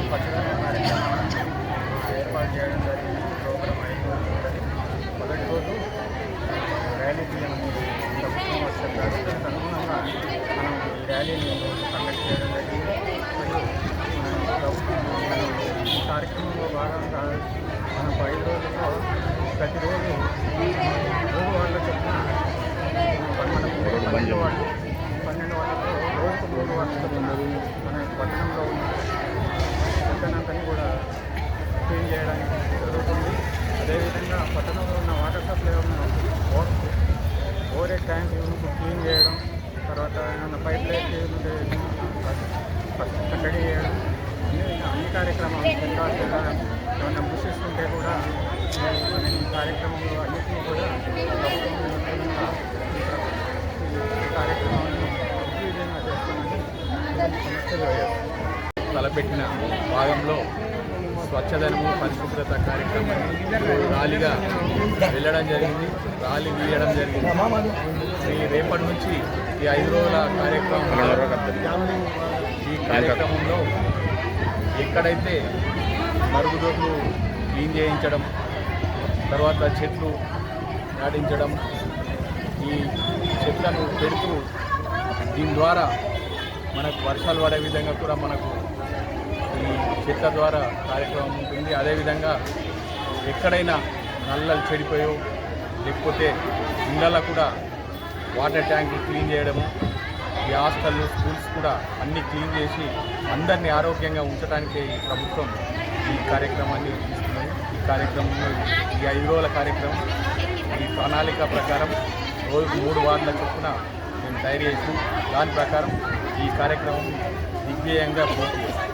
స్వచ్ఛదనం కార్యక్రమాన్ని ఏర్పాటు చేయడం జరిగింది. ప్రోగ్రాం 5 రోజులు ఉంటుంది. మొదటి రోజు ర్యాలీ తీయమని ప్రభుత్వం వచ్చారు. దానికి అనుగుణంగా మనం ఈ ర్యాలీని కండక్ట్ చేయడం జరిగింది. మరియు ఈ కార్యక్రమంలో భాగంగా మనం 5 రోజుల్లో ప్రతిరోజు 3 వాళ్ళ చొప్పున మనం 12 వాళ్ళతో రోజుకు 3 వాళ్ళ చొప్పున మన పట్టణంలో ఉన్న చెత్తనంతని కూడా క్లీన్ చేయడానికి జరుగుతుంది. అదేవిధంగా పట్టణంలో ఉన్న water supply over tank clean చేయడం, తర్వాత ఏమైనా పైప్ లైట్ కట్టడి చేయడం, అన్ని కార్యక్రమాలు ఏమైనా బుషెస్ ఉంటే కూడా ఈ కార్యక్రమంలో అన్నింటినీ కూడా ఈ కార్యక్రమాన్ని విజయంగా చేస్తామని సమస్యలు తలపెట్టిన భాగంలో స్వచ్ఛదనము పరిశుభ్రత కార్యక్రమాన్ని ర్యాలీగా వెళ్ళడం జరిగింది. ర్యాలీ తీయడం జరిగింది. ఈ రేపటి నుంచి ఈ 5 రోజుల కార్యక్రమంలో ఎక్కడైతే మరుగుదొడ్లు క్లీన్ చేయించడం, తర్వాత చెట్లు నాటించడం, ఈ చెట్లను పెడుతూ దీని ద్వారా మనకు వర్షాలు పడే విధంగా కూడా మనకు ఈ చెట్ల ద్వారా కార్యక్రమం ఉంటుంది. అదేవిధంగా ఎక్కడైనా నల్లలు చెడిపోయో లేకపోతే ఇళ్ళలో కూడా వాటర్ ట్యాంకులు క్లీన్ చేయడము, ఈ హాస్టళ్ళు స్కూల్స్ కూడా అన్నీ క్లీన్ చేసి అందరినీ ఆరోగ్యంగా ఉంచడానికి ఈ ప్రభుత్వం ఈ కార్యక్రమాన్ని తీసుకున్నది. ఈ కార్యక్రమంలో ఈ 5 రోజుల కార్యక్రమం ఈ ప్రణాళిక ప్రకారం రోజుకు 3 వార్డుల చొప్పున మేము తయారు చేసి దాని ప్రకారం ఈ కార్యక్రమం దిగ్విజయంగా పూర్తి చేస్తాం.